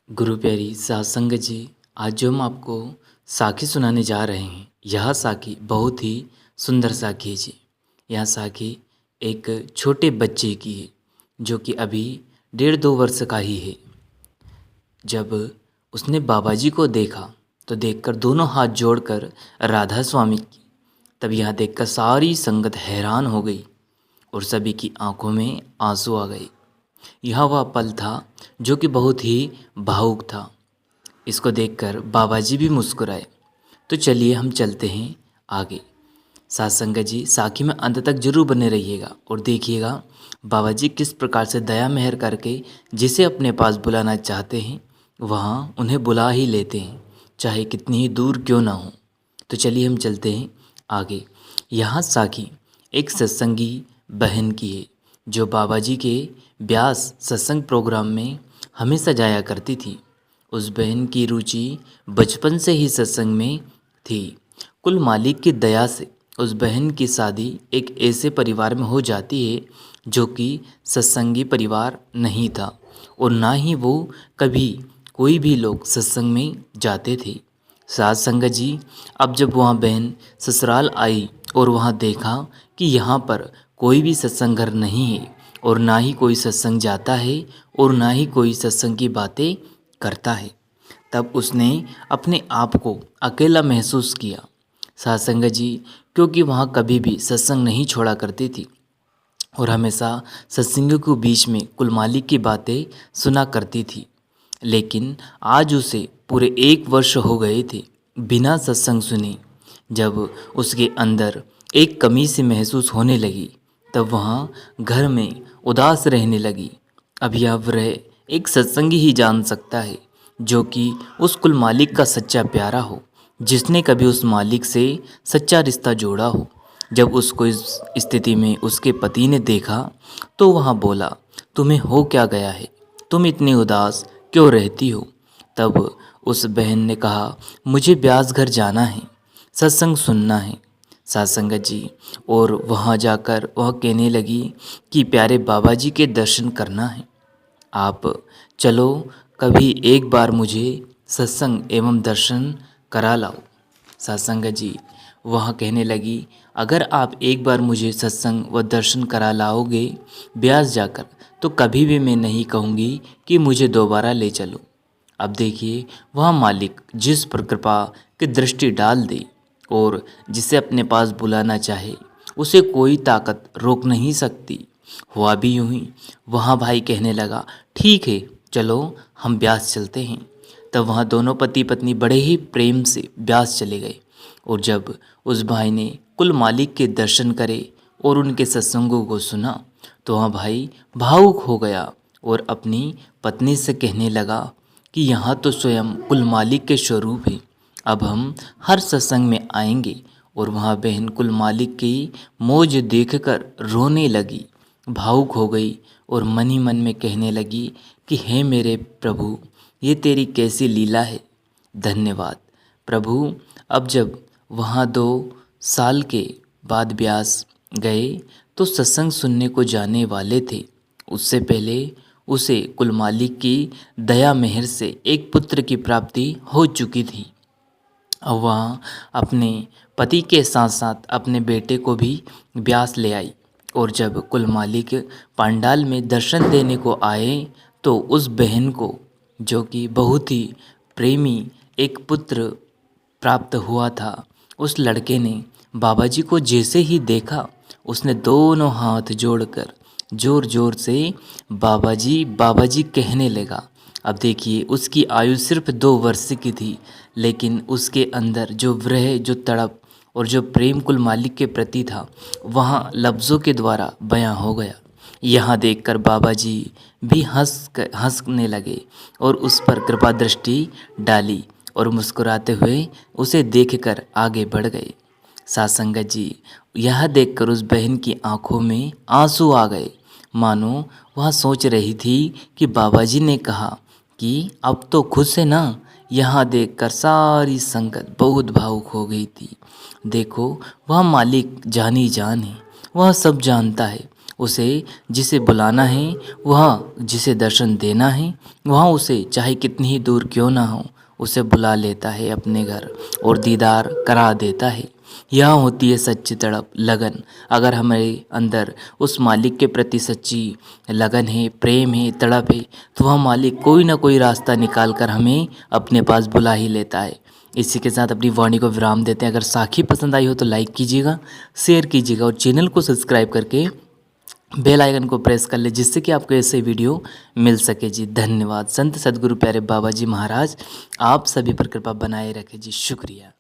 गुरु प्यारी सात संगत जी। आज जो हम आपको साखी सुनाने जा रहे हैं, यह साखी बहुत ही सुंदर साखी है जी। यह साखी एक छोटे बच्चे की है जो कि अभी 1.5-2 वर्ष का ही है। जब उसने बाबा जी को देखा तो देखकर दोनों हाथ जोड़कर राधा स्वामी की, तब यह देखकर सारी संगत हैरान हो गई और सभी की आंखों में आंसू आ गए। यह वह पल था जो कि बहुत ही भावुक था। इसको देखकर बाबा जी भी मुस्कुराए। तो चलिए हम चलते हैं आगे। साथ संगत जी, साखी में अंत तक जरूर बने रहिएगा और देखिएगा बाबा जी किस प्रकार से दया मेहर करके जिसे अपने पास बुलाना चाहते हैं वहाँ उन्हें बुला ही लेते हैं, चाहे कितनी ही दूर क्यों ना हो। तो चलिए हम चलते हैं आगे। यहाँ साखी एक सत्संगी बहन की है जो बाबा जी के ब्यास सत्संग प्रोग्राम में हमेशा जाया करती थी। उस बहन की रुचि बचपन से ही सत्संग में थी। कुल मालिक की दया से उस बहन की शादी एक ऐसे परिवार में हो जाती है जो कि सत्संगी परिवार नहीं था और ना ही वो कभी कोई भी लोग सत्संग में जाते थे। साथ संगत जी, अब जब वहाँ बहन ससुराल आई और वहाँ देखा कि यहाँ पर कोई भी सत्संग घर नहीं है और ना ही कोई सत्संग जाता है और ना ही कोई सत्संग की बातें करता है, तब उसने अपने आप को अकेला महसूस किया। साथ संगत जी, क्योंकि वहाँ कभी भी सत्संग नहीं छोड़ा करती थी और हमेशा सत्संगियों के बीच में कुल मालिक की बातें सुना करती थी। लेकिन आज उसे पूरे 1 वर्ष हो गए थे बिना सत्संग सुने। जब उसके अंदर एक कमी सी महसूस होने लगी तब वहाँ घर में उदास रहने लगी। अब यह वह एक सत्संगी ही जान सकता है जो कि उस कुल मालिक का सच्चा प्यारा हो, जिसने कभी उस मालिक से सच्चा रिश्ता जोड़ा हो। जब उसको इस स्थिति में उसके पति ने देखा तो वहाँ बोला, तुम्हें हो क्या गया है, तुम इतनी उदास क्यों रहती हो। तब उस बहन ने कहा, मुझे ब्यास घर जाना है, सत्संग सुनना है। साथ संगत जी, और वहाँ जाकर वह कहने लगी कि प्यारे बाबा जी के दर्शन करना है, आप चलो कभी एक बार मुझे सत्संग एवं दर्शन करा लाओ। साथ संगत जी, वह कहने लगी, अगर आप एक बार मुझे सत्संग व दर्शन करा लाओगे ब्यास जाकर तो कभी भी मैं नहीं कहूँगी कि मुझे दोबारा ले चलो। अब देखिए, वह मालिक जिस पर कृपा की दृष्टि डाल दे और जिसे अपने पास बुलाना चाहे उसे कोई ताकत रोक नहीं सकती। हुआ भी यूं ही। वहाँ भाई कहने लगा, ठीक है चलो हम ब्यास चलते हैं। तब वहाँ दोनों पति पत्नी बड़े ही प्रेम से ब्यास चले गए और जब उस भाई ने कुल मालिक के दर्शन करे और उनके सत्संगों को सुना तो वहाँ भाई भावुक हो गया और अपनी पत्नी से कहने लगा कि यहाँ तो स्वयं कुल मालिक के स्वरूप है, अब हम हर सत्संग में आएंगे। और वहाँ बहन कुल मालिक की मौज देखकर रोने लगी, भावुक हो गई और मन ही मन में कहने लगी कि हे मेरे प्रभु, ये तेरी कैसी लीला है, धन्यवाद प्रभु। अब जब वहाँ 2 साल के बाद ब्यास गए तो सत्संग सुनने को जाने वाले थे। उससे पहले उसे कुल मालिक की दया मेहर से एक पुत्र की प्राप्ति हो चुकी थी। अब वहाँ अपने पति के साथ साथ अपने बेटे को भी ब्यास ले आई और जब कुल मालिक पांडाल में दर्शन देने को आए तो उस बहन को, जो कि बहुत ही प्रेमी एक पुत्र प्राप्त हुआ था, उस लड़के ने बाबा जी को जैसे ही देखा उसने दोनों हाथ जोड़कर जोर जोर से बाबा जी कहने लगा। अब देखिए, उसकी आयु सिर्फ 2 वर्ष की थी लेकिन उसके अंदर जो विरह, जो तड़प और जो प्रेम कुल मालिक के प्रति था वहाँ लफ्ज़ों के द्वारा बयां हो गया। यहाँ देखकर बाबा जी भी हंसने लगे और उस पर कृपा दृष्टि डाली और मुस्कुराते हुए उसे देखकर आगे बढ़ गए। साथ संगत जी, यह देखकर उस बहन की आंखों में आंसू आ गए, मानो वह सोच रही थी कि बाबा जी ने कहा कि अब तो खुश है ना। यहाँ देखकर सारी संगत बहुत भावुक हो गई थी। देखो, वह मालिक जानी जान है, वह सब जानता है उसे जिसे बुलाना है, वह जिसे दर्शन देना है, वह उसे चाहे कितनी ही दूर क्यों ना हो उसे बुला लेता है अपने घर और दीदार करा देता है। यह होती है सच्ची तड़प, लगन। अगर हमारे अंदर उस मालिक के प्रति सच्ची लगन है, प्रेम है, तड़प है, तो वह मालिक कोई ना कोई रास्ता निकाल कर हमें अपने पास बुला ही लेता है। इसी के साथ अपनी वाणी को विराम देते हैं। अगर साखी पसंद आई हो तो लाइक कीजिएगा, शेयर कीजिएगा और चैनल को सब्सक्राइब करके बेल आइकन को प्रेस कर ले, जिससे कि आपको ऐसे वीडियो मिल सके जी। धन्यवाद। संत सदगुरु प्यारे बाबा जी महाराज आप सभी पर कृपा बनाए रखे जी। शुक्रिया।